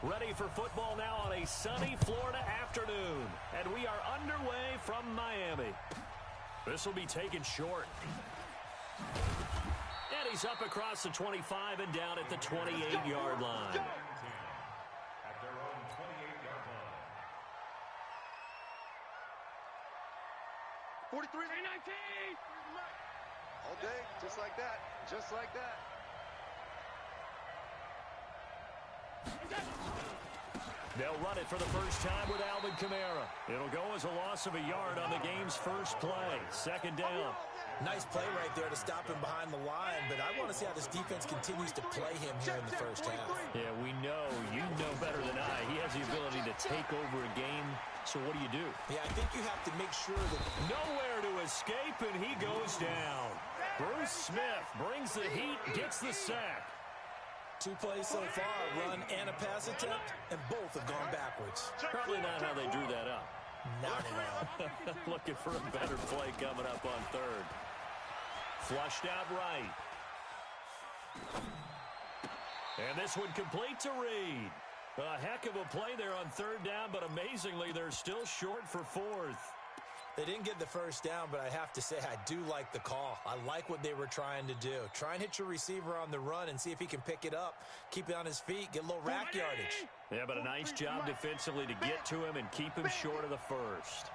Ready for football now on a sunny Florida afternoon. And we are underway from Miami. This will be taken short. And he's up across the 25 and down at the 28-yard line. At their own 28-yard line. 43, 19. All day, just like that. Just like that. They'll run it for the first time with Alvin Kamara. It'll go as a loss of a yard on the game's first play. Second down. Nice play right there to stop him behind the line, but I want to see how this defense continues to play him here in the first half. Yeah, we know. You know better than I. He has the ability to take over a game. So what do? Yeah, I think you have to make sure that... Nowhere to escape, and he goes down. Bruce Smith brings the heat, gets the sack. 2 plays so far, run and a pass attempt, and both have gone backwards. Probably not how they drew that up. Not at all. Looking for a better play coming up on third. Flushed out right. And this one complete to Reed. A heck of a play there on third down, but amazingly, they're still short for fourth. They didn't get the first down, but I have to say I do like the call. I like what they were trying to do. Try and hit your receiver on the run and see if he can pick it up, keep it on his feet, get a little rack yardage. Yeah, but a nice job defensively to get to him and keep him short of the first.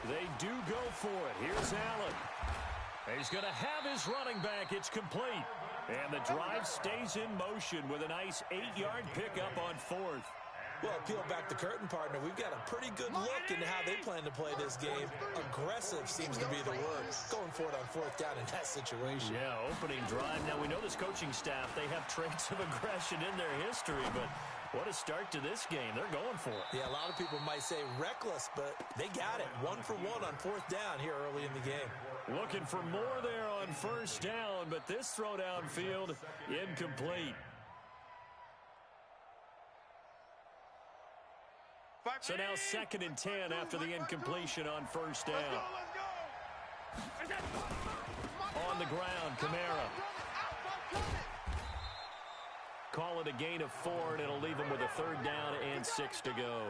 They do go for it. Here's Allen. He's going to have his running back. It's complete. And the drive stays in motion with a nice 8-yard pickup on fourth. Well, peel back the curtain, partner. We've got a pretty good look into how they plan to play this game. Aggressive seems to be the word. Going for it on fourth down in that situation. Yeah, opening drive. Now, we know this coaching staff, they have traits of aggression in their history, but what a start to this game. They're going for it. Yeah, a lot of people might say reckless, but they got it. 1 for 1 on fourth down here early in the game. Looking for more there on first down, but this throw downfield incomplete. So now 2nd and 10 after the incompletion on first down. On the ground, Kamara. Call it a gain of 4, and it'll leave him with a 3rd down and 6 to go.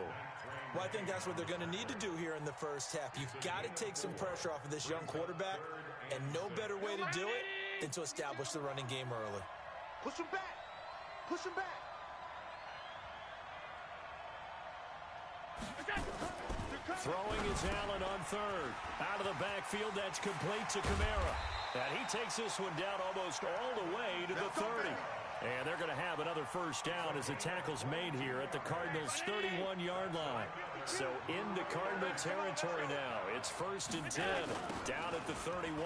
Well, I think that's what they're going to need to do here in the first half. You've got to take some pressure off of this young quarterback, and no better way to do it than to establish the running game early. Push him back. Push him back. Throwing is Allen on 3rd. Out of the backfield, that's complete to Kamara. And he takes this one down almost all the way to the 30. And they're going to have another first down as the tackle's made here at the Cardinals' 31-yard line. So into Cardinal territory now. It's 1st and 10 down at the 31.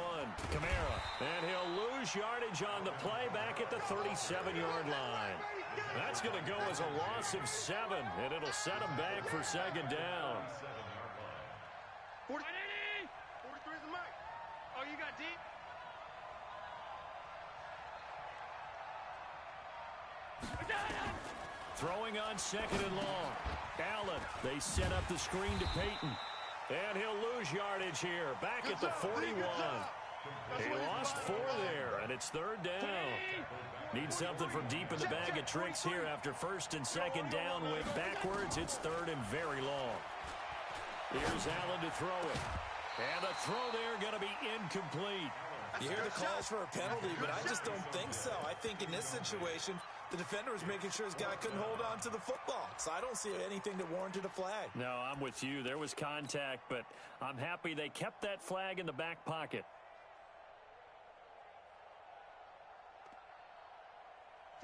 Kamara. And he'll lose yardage on the play back at the 37-yard line. That's going to go as a loss of 7, and it'll set him back for 2nd down. 43 is the mic. Oh, you got deep? Throwing on 2nd and long. Allen, they set up the screen to Peyton. And he'll lose yardage here. Back at the 41. He lost 4 there, and it's 3rd down. Need something from deep in the bag of tricks here after 1st and 2nd down. Went backwards. It's 3rd and very long. Here's Allen to throw it. And the throw there going to be incomplete. You hear the calls for a penalty, but I just don't think so. I think in this situation, the defender was making sure his guy couldn't hold on to the football. So I don't see anything that warranted a flag. No, I'm with you. There was contact, but I'm happy they kept that flag in the back pocket.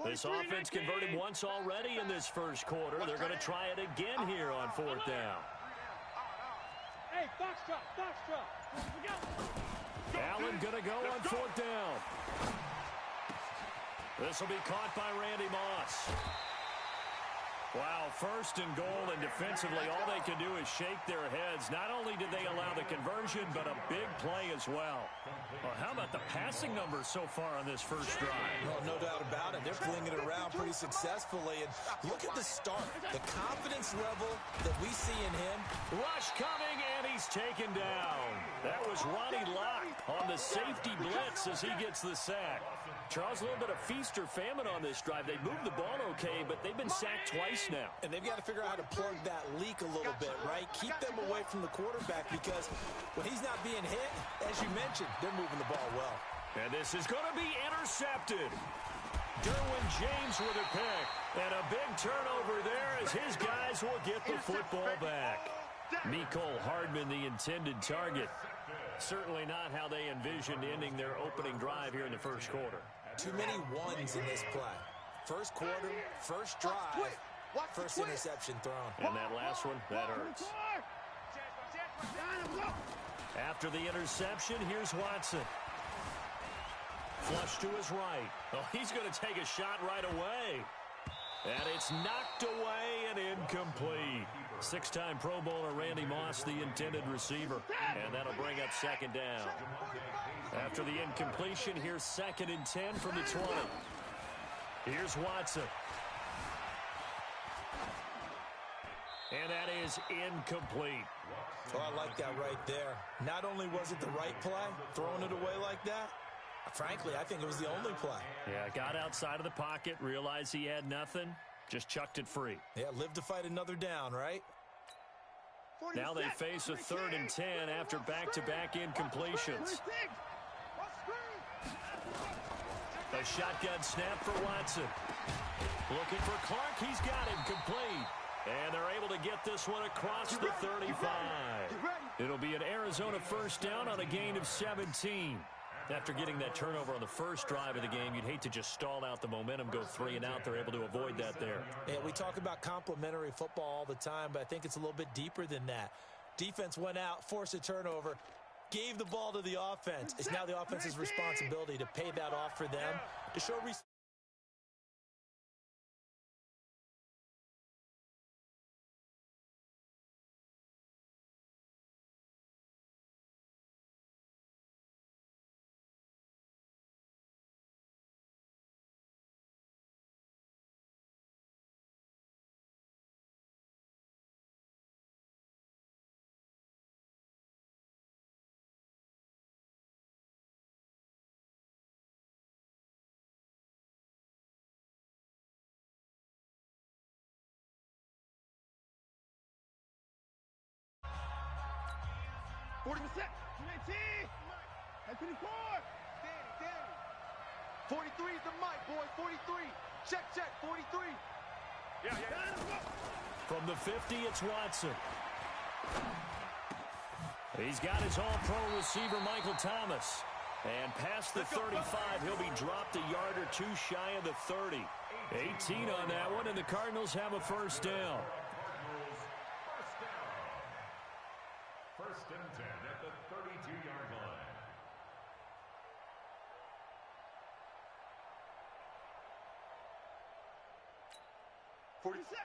This offense converted once already in this first quarter. They're going to try it again here on 4th down. Hey, Foxtrot. Allen going to go on 4th down. This will be caught by Randy Moss. Wow, 1st and goal, and defensively, all they can do is shake their heads. Not only did they allow the conversion, but a big play as well. Well, how about the passing numbers so far on this first drive? Well, no doubt about it. They're flinging it around pretty successfully. And look at the start, the confidence level that we see in him. Rush coming, and he's taken down. That was Ronnie Lott on the safety blitz as he gets the sack. Charles, a little bit of feast or famine on this drive. They moved the ball okay, but they've been sacked twice now. And they've got to figure out how to plug that leak a little bit, right? Keep them away from the quarterback because when he's not being hit, as you mentioned, they're moving the ball well. And this is going to be intercepted. Derwin James with a pick. And a big turnover there as his guys will get the football back. Mecole Hardman, the intended target. Certainly not how they envisioned ending their opening drive here in the first quarter. Too many ones in this play. First quarter, first drive, first interception thrown. And that last one, that hurts. After the interception, here's Watson. Flush to his right. Oh, he's going to take a shot right away. And it's knocked away and incomplete. Six-time Pro Bowler Randy Moss, the intended receiver. And that'll bring up second down. After the incompletion, here's 2nd and 10 from the 20. Here's Watson. And that is incomplete. Oh, I like that right there. Not only was it the right play, throwing it away like that, frankly, I think it was the only play. Yeah, got outside of the pocket, realized he had nothing, just chucked it free. Yeah, live to fight another down, right? Now they face a 3rd and 10 after back-to-back incompletions. A shotgun snap for Watson. Looking for Clark. He's got him complete. And they're able to get this one across the 35. It'll be an Arizona first down on a gain of 17. After getting that turnover on the first drive of the game, you'd hate to just stall out the momentum, go 3 and out. They're able to avoid that there. Yeah, we talk about complementary football all the time, but I think it's a little bit deeper than that. Defense went out, forced a turnover, gave the ball to the offense. It's now the offense's responsibility to pay that off for them, to show respect. Danny. 43 is the mic, boy. 43. Check, 43. Yeah. From the 50, it's Watson. He's got his all-pro receiver, Michael Thomas. And past the 35, he'll be dropped a yard or two shy of the 30. 18 on that one, and the Cardinals have a first down. First and 10 at the 32-yard line.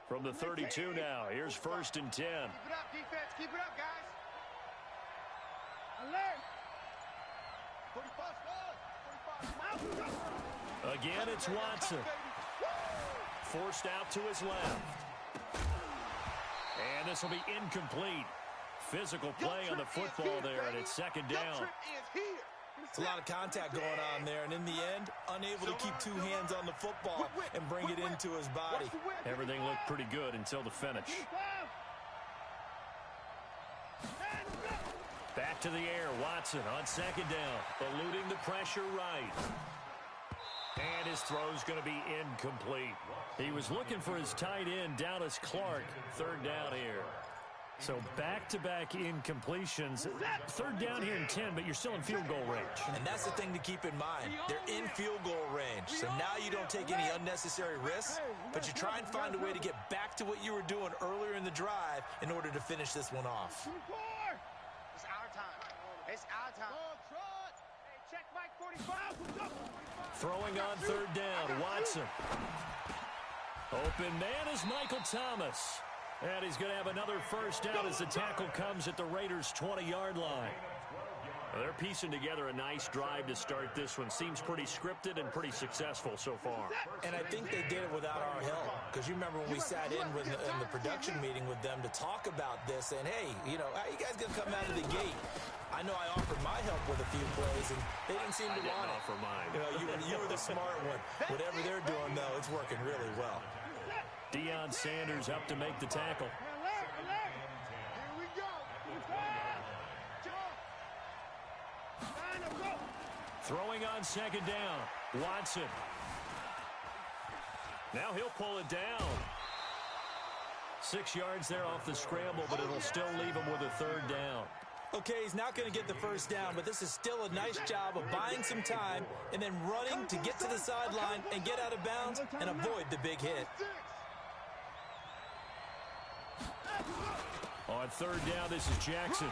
From the 32 now, here's 1st and 10. Keep it up, defense. Keep it up, guys. Alert. 45. Again, it's Watson. Forced out to his left. And this will be incomplete. Physical play on the football there, and it's 2nd down. It's a lot of contact going on there, and in the end, unable to keep 2 hands on the football and bring it into his body. Everything looked pretty good until the finish. Back to the air, Watson on 2nd down, eluding the pressure right. And his throw's going to be incomplete. He was looking for his tight end, Dallas Clark. 3rd down here. So back-to-back incompletions. 3rd down here in 10, but you're still in field goal range. And that's the thing to keep in mind. They're in field goal range. So now you don't take any unnecessary risks, but you try and find a way to get back to what you were doing earlier in the drive in order to finish this one off. It's our time. It's our time. Hey, check Mike 45. Throwing on 3rd down, Watson. Open man is Michael Thomas. And he's going to have another first down as the tackle comes at the Raiders' 20-yard line. Well, they're piecing together a nice drive to start this one. Seems pretty scripted and pretty successful so far. And I think they did it without our help. Because you remember when we sat in the production meeting with them to talk about this, and hey, you know, how you guys going to come out of the gate? I know I offered my help with a few plays, and they didn't seem to want it. Offer mine. You know, you were the smart one. Whatever they're doing, though, it's working really well. Deion Sanders up to make the tackle. Here we go. Throwing on second down. Watson. Now he'll pull it down. 6 yards there off the scramble, but it'll still leave him with a third down. Okay, he's not going to get the first down, but this is still a nice job of buying some time and then running to get to the sideline and get out of bounds and avoid the big hit. On third down, this is Jackson.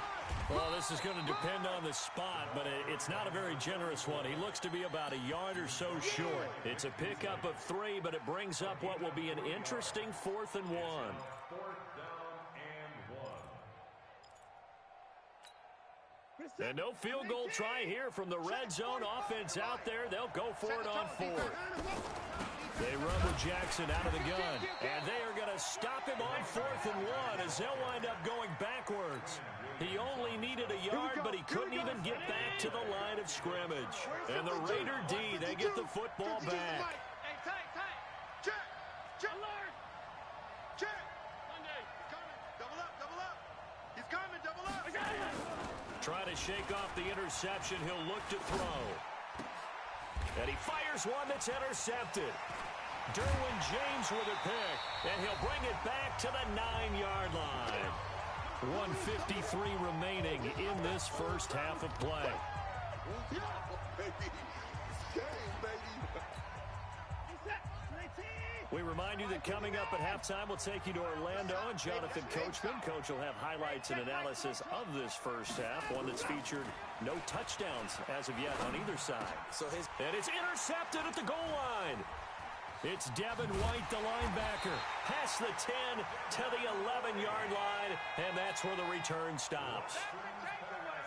Well, this is going to depend on the spot, but it's not a very generous one. He looks to be about a yard or so short. It's a pickup of 3, but it brings up what will be an interesting 4th and 1. 4th down and 1. And no field goal try here from the red zone offense out there. They'll go for it on 4th. They run with Jackson out of the gun, and they are going to stop him on 4th and 1 as they'll wind up going backwards. He only needed a yard, but he couldn't even get back to the line of scrimmage. And the Raider D, they get the football back. Hey, tight. Check. Alert. Check. Monday. He's coming. Double up. He's coming. Double up. Try to shake off the interception. He'll look to throw. And he fires one that's intercepted. Derwin James with a pick, and he'll bring it back to the 9-yard line. 1:53 remaining in this first half of play. We remind you that coming up at halftime, we'll take you to Orlando and Jonathan Coachman. Coach will have highlights and analysis of this first half, one that's featured no touchdowns as of yet on either side. And it's intercepted at the goal line. It's Devin White, the linebacker, past the 10 to the 11-yard line, and that's where the return stops.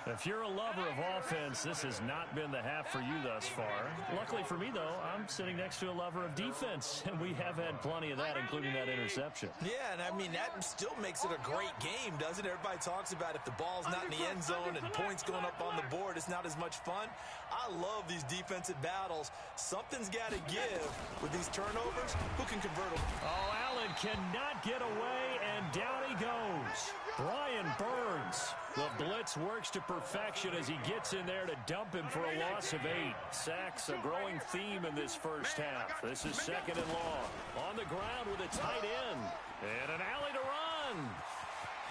If you're a lover of offense, this has not been the half for you thus far. Luckily for me, though, I'm sitting next to a lover of defense, and we have had plenty of that, including that interception. Yeah, and I mean, that still makes it a great game, doesn't it? Everybody talks about if the ball's not in the end zone and points going up on the board, it's not as much fun. I love these defensive battles. Something's got to give with these turnovers. Who can convert them? Oh, Allen cannot get away, and down he goes. Brian Burns. The blitz works to perfection as he gets in there to dump him for a loss of 8. Sacks, a growing theme in this first half. This is second and long. On the ground with a tight end. And an alley to run.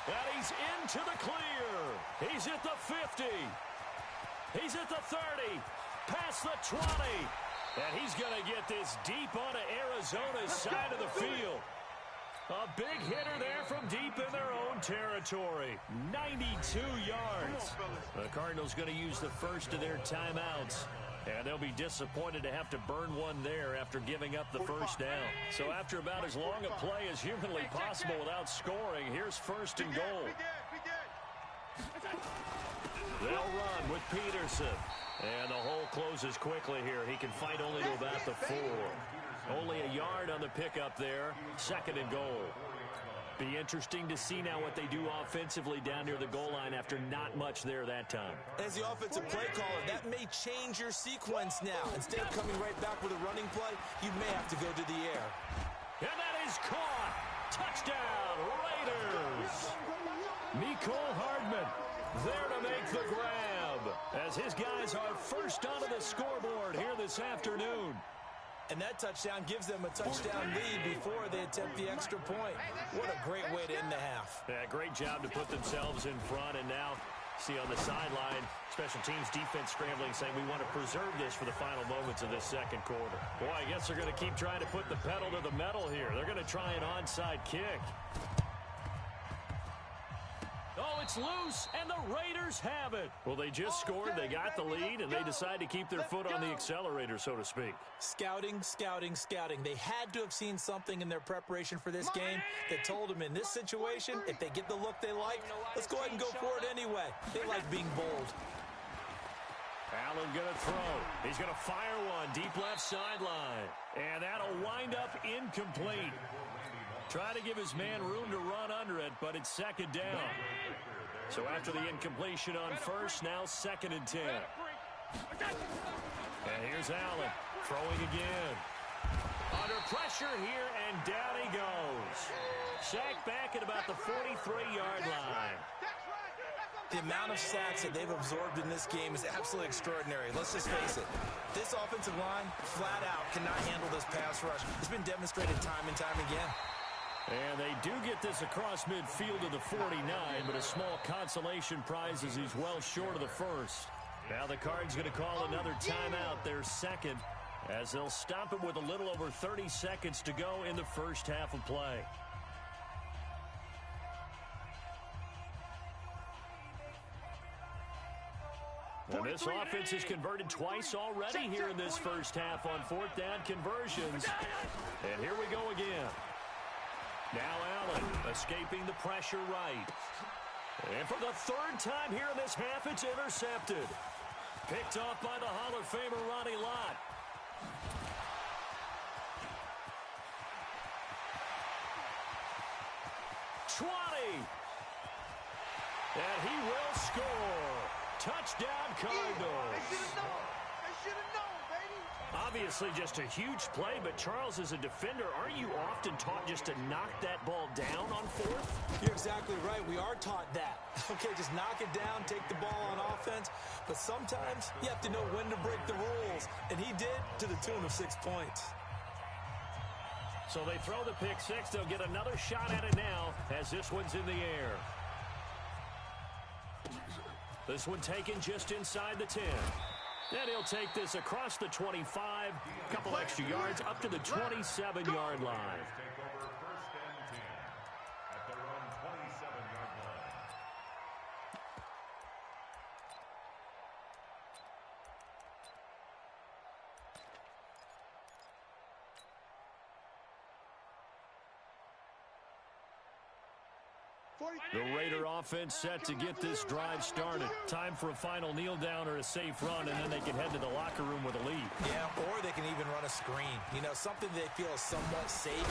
And he's into the clear. He's at the 50. He's at the 30. Past the 20. And he's going to get this deep onto Arizona's side of the field. A big hitter there from deep in their own territory. 92 yards. The Cardinals going to use the first of their timeouts. And they'll be disappointed to have to burn one there after giving up the first down. So after about as long a play as humanly possible without scoring, here's first and goal. They'll run with Peterson. And the hole closes quickly here. He can fight only to about the 4. Only a yard on the pickup there. Second and goal. Be interesting to see now what they do offensively down near the goal line after not much there that time. As the offensive play caller, that may change your sequence now. Instead of coming right back with a running play, you may have to go to the air. And that is caught. Touchdown, Raiders. Mecole Hardman there to make the grab as his guys are first onto the scoreboard here this afternoon. And that touchdown gives them a touchdown lead before they attempt the extra point. What a great way to end the half. Yeah, great job to put themselves in front. And now, see on the sideline, special teams defense scrambling, saying we want to preserve this for the final moments of this second quarter. Boy, I guess they're going to keep trying to put the pedal to the metal here. They're going to try an onside kick. Oh, it's loose, and the Raiders have it. Well, they just scored, they got the lead, and they decide to keep their foot on the accelerator, so to speak. Scouting. They had to have seen something in their preparation for this game that told them in this situation, if they get the look they like, let's go ahead and go for it anyway. They like being bold. Allen going to throw. He's going to fire one deep left sideline. And that'll wind up incomplete. Trying to give his man room to run under it, but it's second down. So after the incompletion on first, now 2nd and 10. And here's Allen throwing again. Under pressure here, and down he goes. Sacked back at about the 43-yard line. The amount of sacks that they've absorbed in this game is absolutely extraordinary. Let's just face it. This offensive line, flat out, cannot handle this pass rush. It's been demonstrated time and time again. And they do get this across midfield to the 49, but a small consolation prize as he's well short of the first. Now the Cards going to call another timeout, their second, as they'll stop it with a little over 30 seconds to go in the first half of play. And this offense has converted twice already here in this first half on 4th down conversions. And here we go again. Now Allen escaping the pressure right. And for the 3rd time here in this half, it's intercepted. Picked off by the Hall of Famer Ronnie Lott. And he will score. Touchdown Cardinals. They should have known, baby. Obviously just a huge play, but Charles, as a defender, aren't you often taught just to knock that ball down on 4th? You're exactly right. We are taught that. Okay, just knock it down, take the ball on offense. But sometimes you have to know when to break the rules. And he did, to the tune of 6 points. So they throw the pick six. They'll get another shot at it now as this one's in the air. This one taken just inside the 10. Then he'll take this across the 25, a couple extra yards up to the 27-yard line. Take over 1st and 10 at their own 27-yard line. The Raider offense set to get this drive started. Time for a final kneel down or a safe run, and then they can head to the locker room with a lead. Yeah, or they can even run a screen. You know, something they feel is somewhat safe.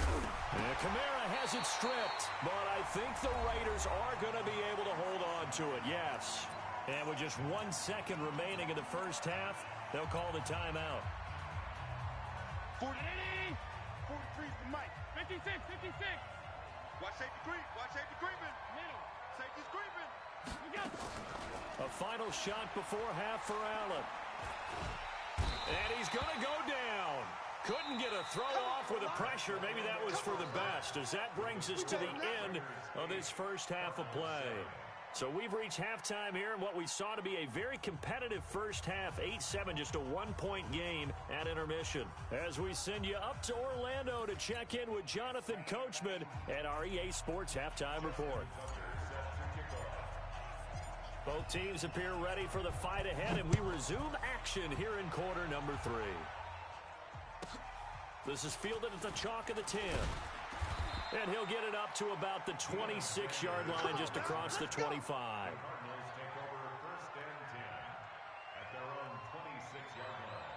And Kamara has it stripped, but I think the Raiders are going to be able to hold on to it, yes. And with just 1 second remaining in the first half, they'll call the timeout. 40, 43 for Mike. 56, 56. Watch safety creep. Watch safety creeping. Middle. Safety's creeping. We got A final shot before half for Allen. And he's going to go down. Couldn't get a throw off with the pressure. Maybe that was for the best, as that brings us to the end of this first half of play. So we've reached halftime here in what we saw to be a very competitive first half, 8-7, just a 1-point game at intermission. As we send you up to Orlando to check in with Jonathan Coachman at our EA Sports Halftime Report. Both teams appear ready for the fight ahead, and we resume action here in quarter number 3. This is fielded at the chalk of the 10. And he'll get it up to about the 26-yard line, just across the 25. Cardinals take over 1st and 10 at their own 26-yard line.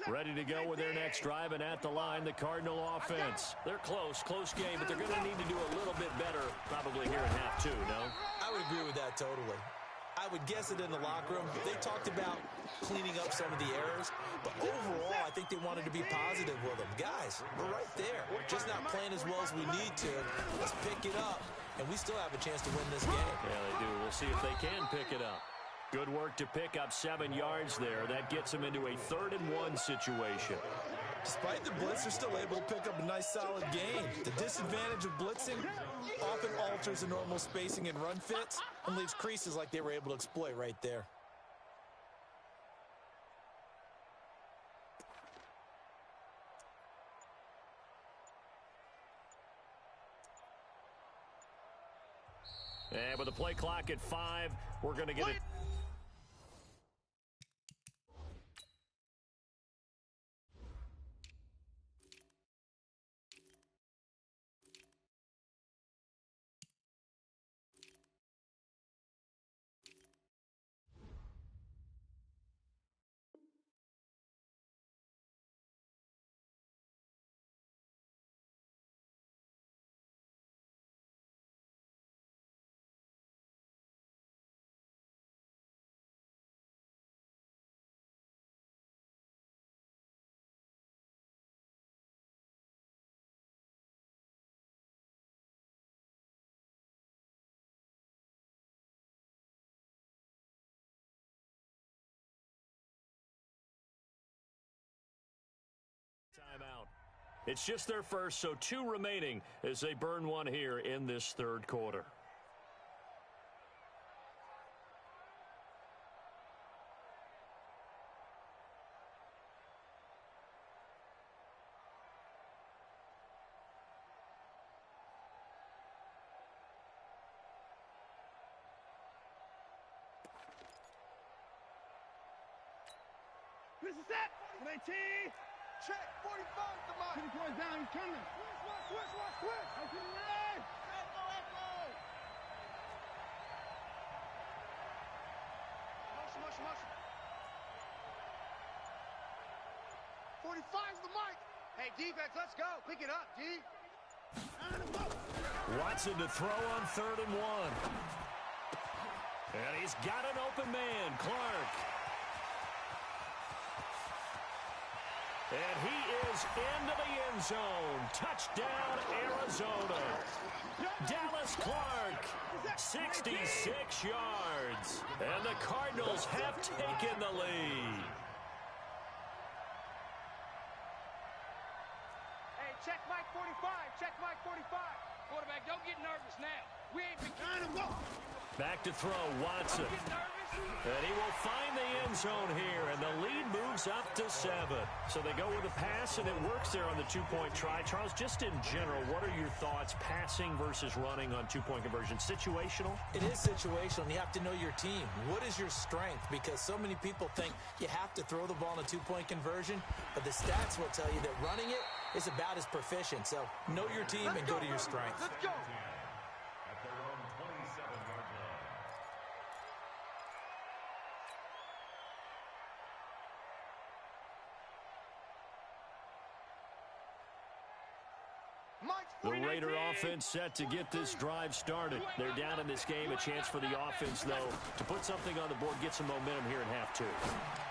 Ready to go with their next drive, and at the line, the Cardinal offense. They're close game, but they're going to need to do a little bit better probably here in half 2, no? I would agree with that totally. I would guess it in the locker room. They talked about cleaning up some of the errors, but overall, I think they wanted to be positive with them. Guys, we're right there. We're just not playing as well as we need to. Let's pick it up, and we still have a chance to win this game. Yeah, they do. We'll see if they can pick it up. Good work to pick up 7 yards there. That gets them into a 3rd and 1 situation. Despite the blitz, they're still able to pick up a nice, solid gain. The disadvantage of blitzing often alters the normal spacing and run fits and leaves creases like they were able to exploit right there. And with the play clock at 5, we're going to get it. Timeout. It's just their first, so 2 remaining as they burn one here in this third quarter. This is it. 19. Check. 45 the mark. 2 points down. He's coming. Switch. I can run. Echo. Motion. 45's the mic. Hey, defense, let's go. Pick it up, D. Watson to throw on 3rd and 1. And he's got an open man, Clark. And he is into the end zone. Touchdown, Arizona. Dallas Clark, 66 yards. And the Cardinals have taken the lead. Hey, check Mike 45. Quarterback, don't get nervous now. We ain't been trying to go. Back to throw, Watson. Don't get nervous. And he will find the end zone here, and the lead moves up to 7. So they go with a pass, and it works there on the 2-point try. Charles, just in general, what are your thoughts, passing versus running on 2-point conversion? Situational? It is situational, and you have to know your team. What is your strength? Because so many people think you have to throw the ball in a 2-point conversion, but the stats will tell you that running it is about as proficient. So know your team and go to your strength. Let's go. At their own 27-yard line. The Raider offense set to get this drive started. They're down in this game. A chance for the offense, though, to put something on the board, get some momentum here in half 2.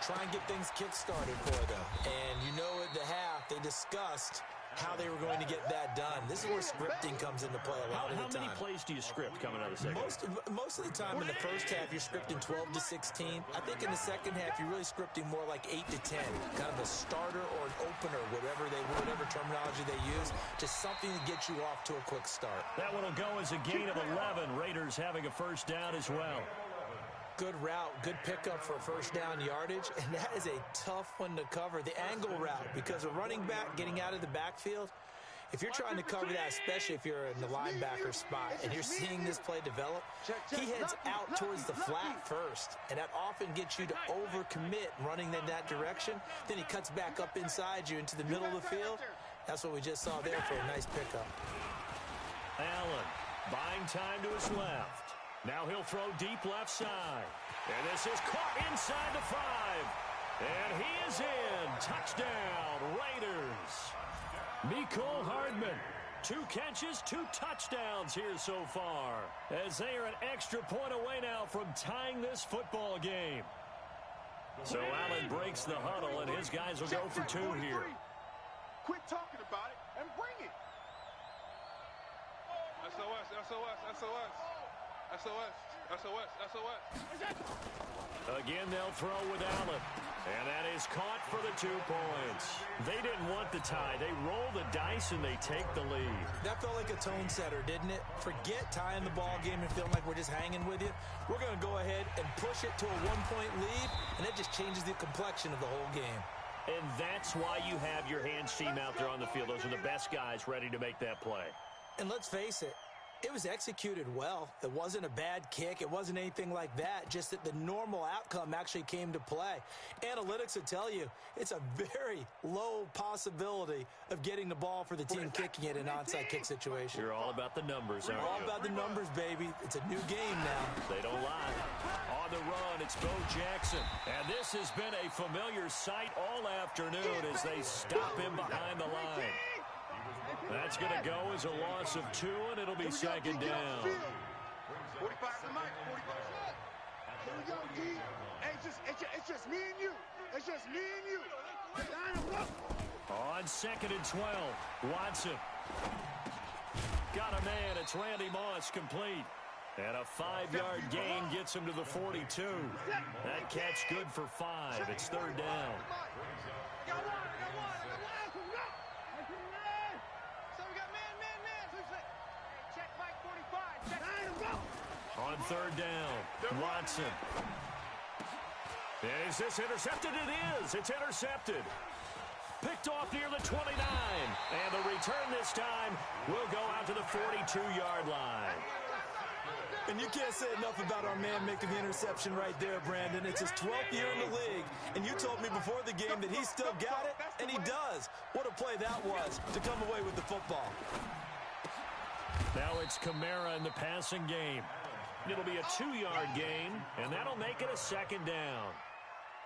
Try and get things kick-started for them. And you know at the half, they discussed how they were going to get that done. This is where scripting comes into play a lot of the time. How many plays do you script coming out of the second? Most of the time in the first half, you're scripting 12 to 16. I think in the second half, you're really scripting more like 8 to 10. Kind of a starter or an opener, whatever terminology they use, just something to get you off to a quick start. That one will go as a gain of 11. Raiders having a first down as well. Good route, good pickup for first down yardage, and that is a tough one to cover, the angle route, because a running back getting out of the backfield, if you're trying to cover that, especially if you're in the linebacker spot and you're seeing this play develop, he heads out towards the flat first, and that often gets you to overcommit running in that direction. Then he cuts back up inside you into the middle of the field. That's what we just saw there for a nice pickup. Allen buying time to his left. Now he'll throw deep left side. And this is caught inside the 5. And he is in. Touchdown, Raiders. Mecole Hardman. 2 catches, 2 touchdowns here so far. As they are an extra point away now from tying this football game. So Allen breaks the huddle, and his guys will go for 2 here. Quit talking about it and bring it. SOS. Again, they'll throw with Allen. And that is caught for the 2 points. They didn't want the tie. They roll the dice, and they take the lead. That felt like a tone setter, didn't it? Forget tying the ball game and feeling like we're just hanging with you. We're going to go ahead and push it to a 1-point lead, and that just changes the complexion of the whole game. And that's why you have your hands team out there on the field. Those are the best guys ready to make that play. And let's face it, It was executed well. It wasn't a bad kick. It wasn't anything like that, just that the normal outcome actually came to play. Analytics will tell you it's a very low possibility of getting the ball for the team kicking it in an onside kick situation. You're all about the numbers, aren't you? All about the numbers, baby. It's a new game now. They don't lie. On the run, it's Bo Jackson. And this has been a familiar sight all afternoon as they stop him behind the line. That's going to go as a loss of 2, and it'll be second down. 45 to Mike, 45. Here we go, G. Hey, it's just me and you. It's just me and you. On 2nd and 12, Watson. Got a man. It's Randy Moss complete. And a 5-yard gain gets him to the 42. That catch good for 5. It's 3rd down. On 3rd down, Watson. Is this intercepted? It is. It's intercepted. Picked off near the 29. And the return this time will go out to the 42-yard line. And you can't say enough about our man making the interception right there, Brandon. It's his 12th year in the league, and you told me before the game that he still got it, and he does. What a play that was to come away with the football. Now it's Kamara in the passing game. It'll be a 2-yard gain, and that'll make it a 2nd down.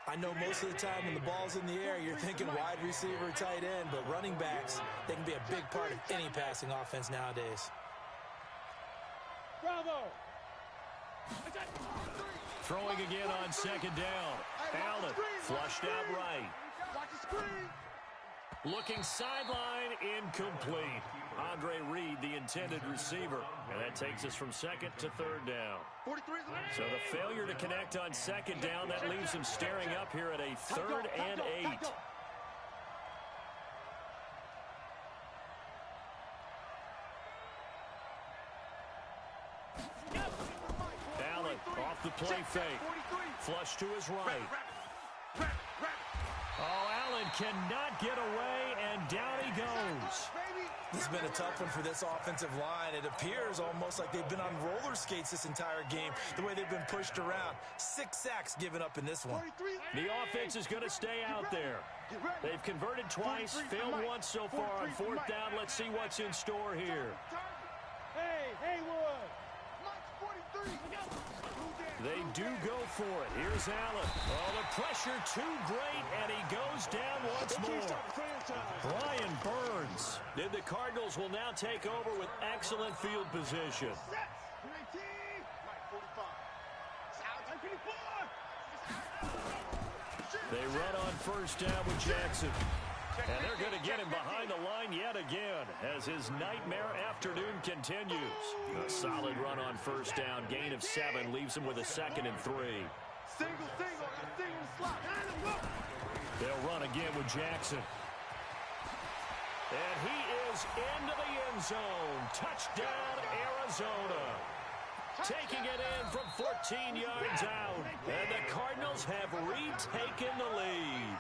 I know most of the time when the ball's in the air, you're thinking wide receiver, tight end, but running backs, they can be a big part of any passing offense nowadays. Bravo! Throwing again on 2nd down. Allen flushed out right. Watch the screen. Looking sideline, incomplete. Andre Reed, the intended receiver. And that takes us from 2nd to 3rd down. 43 is the So the failure to connect on 2nd down, that leaves him staring up here at a 3rd and 8. Allen off the play fake. Flush to his right. Oh, Allen cannot get away, and down he goes. This has been a tough one for this offensive line. It appears almost like they've been on roller skates this entire game, the way they've been pushed around. 6 sacks given up in this one. The offense is going to stay out there. They've converted twice, failed once so far on 4th down. Let's see what's in store here. Hey, Haywood! They do go for it. Here's Allen. Oh, the pressure too great, and he goes down once more. Brian Burns. And the Cardinals will now take over with excellent field position. They run on 1st down with Jackson. And they're going to get him behind the line yet again as his nightmare afternoon continues. A solid run on 1st down. Gain of 7 leaves him with a 2nd and 3. Single slot. They'll run again with Jackson. And he is into the end zone. Touchdown, Arizona. Taking it in from 14 yards out. And the Cardinals have retaken the lead.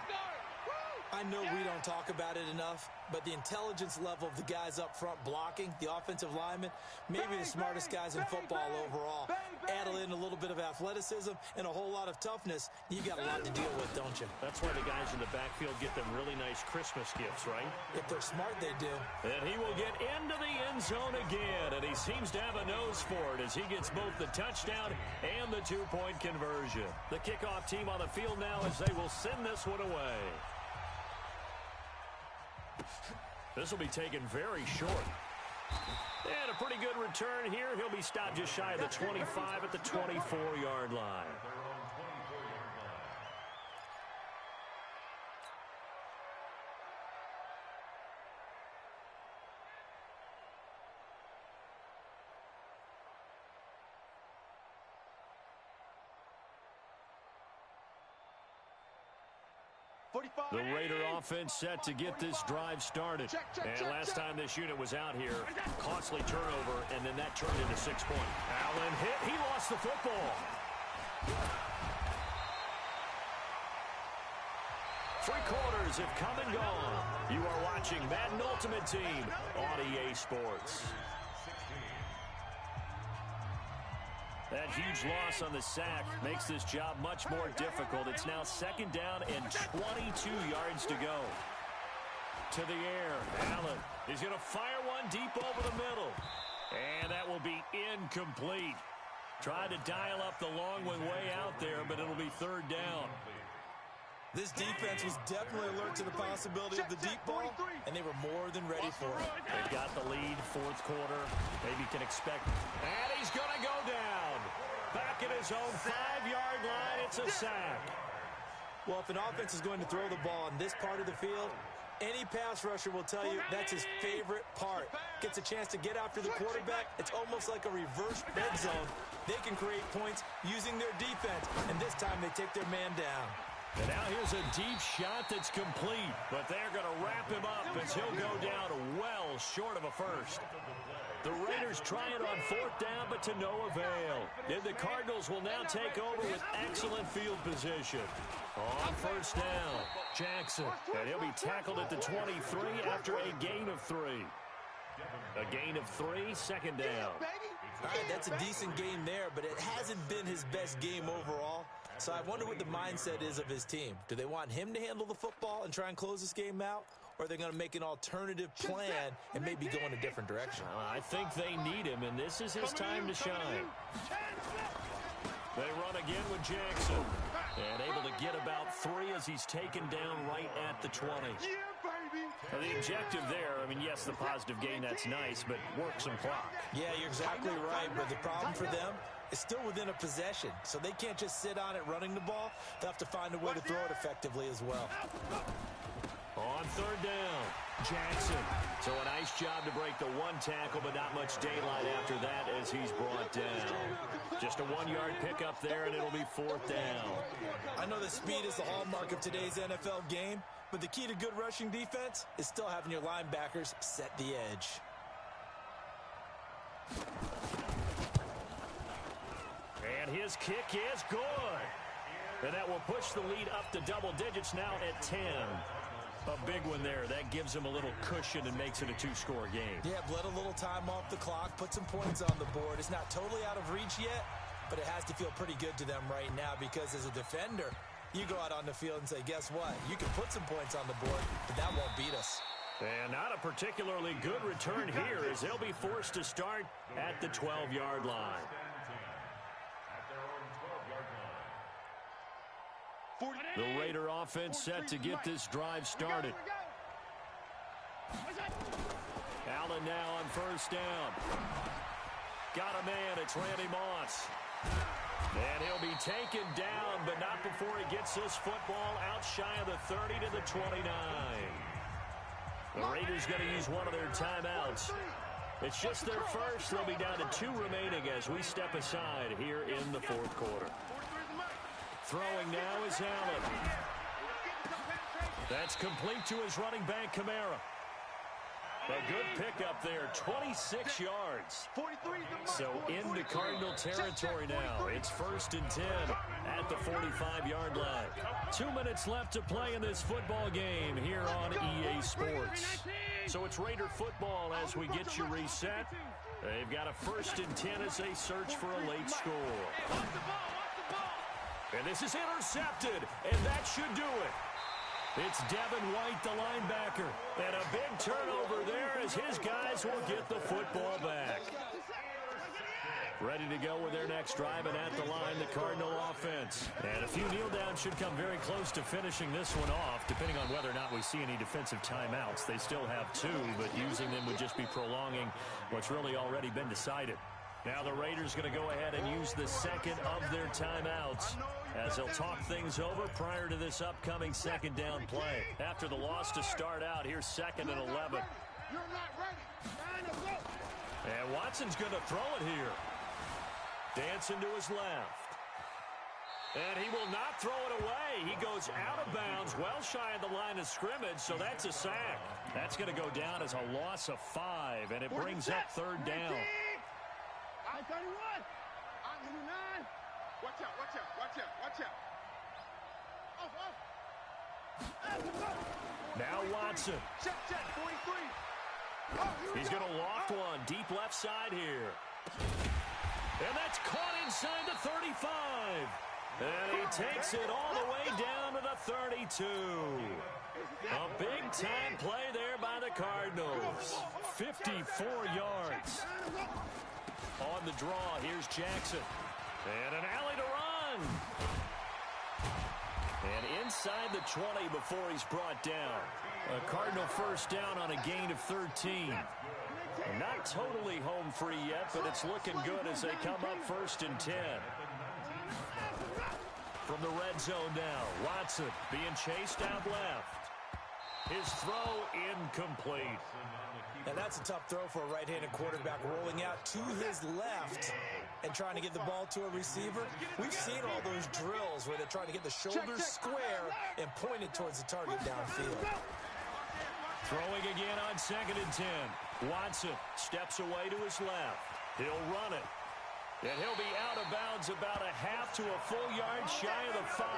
I know we don't talk about it enough, but the intelligence level of the guys up front blocking, the offensive linemen, maybe the smartest guys in football overall. Add in a little bit of athleticism and a whole lot of toughness, you got a lot to deal with, don't you? That's why the guys in the backfield get them really nice Christmas gifts, right? If they're smart, they do. And he will get into the end zone again, and he seems to have a nose for it as he gets both the touchdown and the 2-point conversion. The kickoff team on the field now as they will send this one away. This will be taken very short. And a pretty good return here. He'll be stopped just shy of the 25 at the 24-yard line. The Raider offense set to get this drive started. And last time this unit was out here, costly turnover, and then that turned into 6 points. Allen hit. He lost the football. 3 quarters have come and gone. You are watching Madden Ultimate Team on EA Sports. That huge loss on the sack makes this job much more difficult. It's now 2nd down and 22 yards to go. To the air, Allen is going to fire one deep over the middle. And that will be incomplete. Tried to dial up the long one way out there, but it'll be 3rd down. This defense was definitely alert to the possibility of the deep ball, and they were more than ready for it. They've got the lead, 4th quarter. Maybe can expect. And he's going to go down. Back at his own 5-yard line, it's a sack. Well, if an offense is going to throw the ball in this part of the field, any pass rusher will tell you that's his favorite part. Gets a chance to get after the quarterback. It's almost like a reverse red zone. They can create points using their defense, and this time they take their man down. And now here's a deep shot that's complete, but they're going to wrap him up as he'll go down well short of a first. The Raiders try it on 4th down, but to no avail. And the Cardinals will now take over with excellent field position. On 1st down, Jackson, and he'll be tackled at the 23 after a gain of 3. A gain of 3, 2nd down. All right, that's a decent game there, but it hasn't been his best game overall. So I wonder what the mindset is of his team. Do they want him to handle the football and try and close this game out? Or are they going to make an alternative plan and maybe go in a different direction? I think they need him, and this is his time to shine. They run again with Jackson. And able to get about 3 as he's taken down right at the 20. Now, the objective there, I mean, yes, the positive gain, that's nice, but work some clock. Yeah, you're exactly right, but the problem for them is still within a possession, so they can't just sit on it running the ball. They'll have to find a way to throw it effectively as well. On 3rd down, Jackson. So a nice job to break the 1 tackle, but not much daylight after that as he's brought down. Just a 1-yard pickup there, and it'll be 4th down. I know that speed is the hallmark of today's NFL game, but the key to good rushing defense is still having your linebackers set the edge. And his kick is good. And that will push the lead up to double digits now at 10. A big one there. That gives him a little cushion and makes it a 2-score game. Yeah, bled a little time off the clock, put some points on the board. It's not totally out of reach yet, but it has to feel pretty good to them right now because as a defender, you go out on the field and say, guess what? You can put some points on the board, but that won't beat us. And not a particularly good return here as they'll be forced to start at the 12-yard line. The Raider offense set to get this drive started. Allen now on 1st down. Got a man, it's Randy Moss. And he'll be taken down, but not before he gets this football out shy of the 30 to the 29. The Raiders going to use one of their timeouts. It's just their first. They'll be down to 2 remaining as we step aside here in the 4th quarter. Throwing now is Allen. That's complete to his running back, Kamara. A good pickup there, 26 yards. So into Cardinal territory now. It's 1st and 10 at the 45-yard line. 2 minutes left to play in this football game here on EA Sports. So it's Raider football as we get you reset. They've got a 1st and 10 as they search for a late score. And this is intercepted, and that should do it. It's Devin White, the linebacker. And a big turnover there as his guys will get the football back. Ready to go with their next drive, and at the line, the Cardinal offense. And a few kneel downs should come very close to finishing this one off, depending on whether or not we see any defensive timeouts. They still have 2, but using them would just be prolonging what's really already been decided. Now the Raiders going to go ahead and use the 2nd of their timeouts as they'll talk things over prior to this upcoming 2nd down play. After the loss to start out, here's 2nd and 11. And Watson's going to throw it here. Dancing to his left. And he will not throw it away. He goes out of bounds, well shy of the line of scrimmage, so that's a sack. That's going to go down as a loss of 5, and it brings up 3rd down. I 31. I 29. Watch out, watch out, watch out, watch out. Now Watson. Check, 43. He's going to loft one deep left side here. And that's caught inside the 35. And he takes it all the way down to the 32. A big-time play there by the Cardinals. 54 yards. On the draw, here's Jackson. And an alley to run. And inside the 20 before he's brought down. A Cardinal first down on a gain of 13. Not totally home free yet, but it's looking good as they come up 1st and 10. From the red zone now, Watson being chased out left. His throw incomplete. And that's a tough throw for a right-handed quarterback, rolling out to his left and trying to get the ball to a receiver. We've seen all those drills where they're trying to get the shoulders square and point it towards the target downfield. Throwing again on 2nd and 10. Watson steps away to his left. He'll run it. And he'll be out of bounds about a half to a full yard shy of the 5.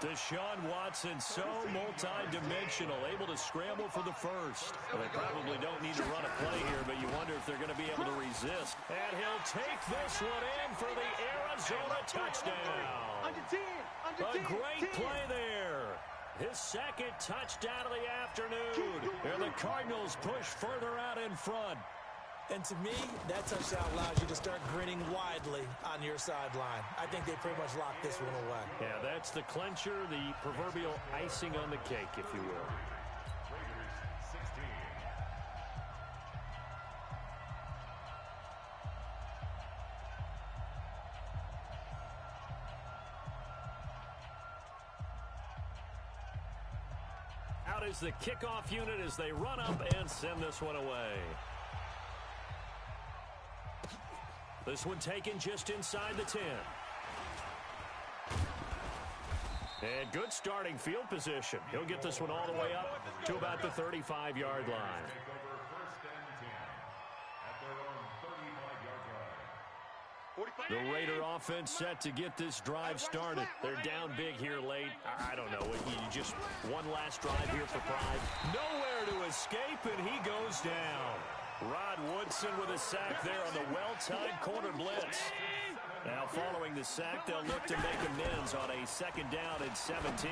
Deshaun Watson, so multi-dimensional, able to scramble for the first. Well, they probably don't need to run a play here, but you wonder if they're going to be able to resist. And he'll take this one in for the Arizona touchdown. A great play there. His 2nd touchdown of the afternoon. And the Cardinals push further out in front. And to me, that touchdown allows you to start grinning widely on your sideline. I think they pretty much locked this one away. Yeah, that's the clincher, the proverbial icing on the cake, if you will. Raiders 16. Out is the kickoff unit as they run up and send this one away. This one taken just inside the 10. And good starting field position. He'll get this one all the way up to about the 35-yard line. Take over 1st and 10 at their own 35-yard line. The Raider offense set to get this drive started. They're down big here late. I don't know. You just one last drive here for pride. Nowhere to escape, and he goes down. Rod Woodson with a sack there on the well-timed corner blitz. Now following the sack, they'll look to make amends on a 2nd down and 17.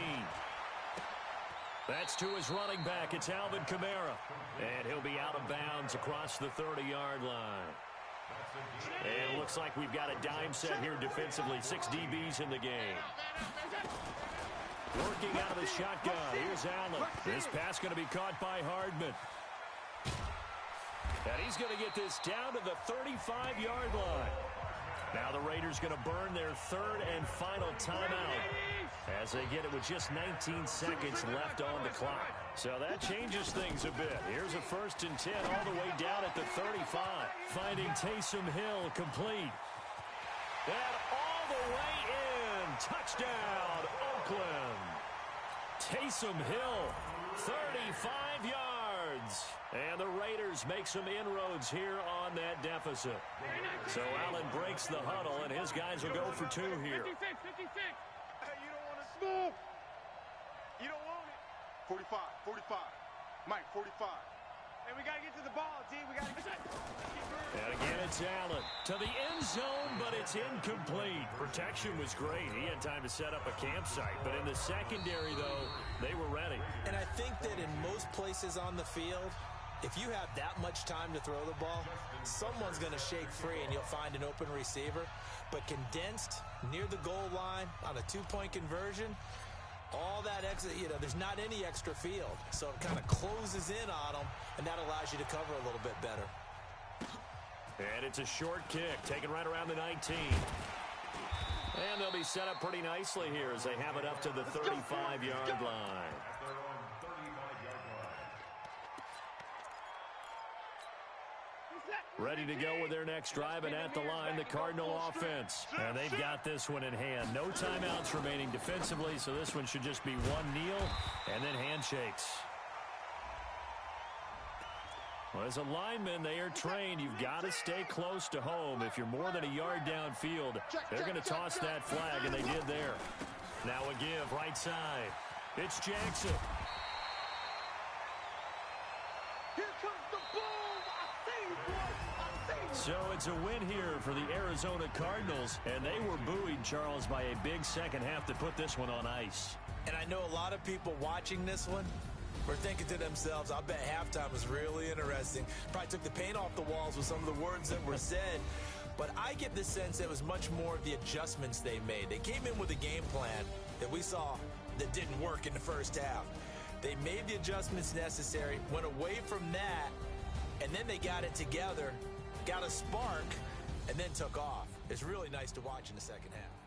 That's to his running back. It's Alvin Kamara. And he'll be out of bounds across the 30-yard line. And it looks like we've got a dime set here defensively. 6 DBs in the game. Working out of the shotgun. Here's Allen. This pass going to be caught by Hardman. And he's going to get this down to the 35-yard line. Now the Raiders going to burn their 3rd and final timeout as they get it with just 19 seconds left on the clock. So that changes things a bit. Here's a 1st and 10 all the way down at the 35. Finding Taysom Hill complete. And all the way in. Touchdown, Oakland. Taysom Hill, 35 yards. And the Raiders make some inroads here on that deficit. So Allen breaks the huddle, and his guys will go for 2 here. 56. Hey, you don't want to smoke. You don't want it. 45. Mike, 45. And we got to get to the ball, D. We got to get And again, it's Allen to the end zone, but it's incomplete. Protection was great. He had time to set up a campsite. But in the secondary, though, they were ready. And I think that in most places on the field, if you have that much time to throw the ball, someone's going to shake free and you'll find an open receiver. But condensed near the goal line on a 2-point conversion, all that exit, there's not any extra field. So it kind of closes in on them, and that allows you to cover a little bit better. And it's a short kick, taken right around the 19. And they'll be set up pretty nicely here as they have it up to the 35-yard line. Ready to go with their next drive, and at the line, the Cardinal offense. And they've got this one in hand. No timeouts remaining defensively, so this one should just be one kneel and then handshakes. Well, as a lineman, they are trained. You've got to stay close to home. If you're more than a yard downfield, they're going to toss that flag, and they did there. Now a give, right side. It's Jackson. So it's a win here for the Arizona Cardinals, and they were buoyed, Charles, by a big second half to put this one on ice. And I know a lot of people watching this one were thinking to themselves, I bet halftime was really interesting. Probably took the paint off the walls with some of the words that were said. But I get the sense that it was much more of the adjustments they made. They came in with a game plan that we saw that didn't work in the first half. They made the adjustments necessary, went away from that, and then they got it together, got a spark, and then took off. It's really nice to watch in the second half.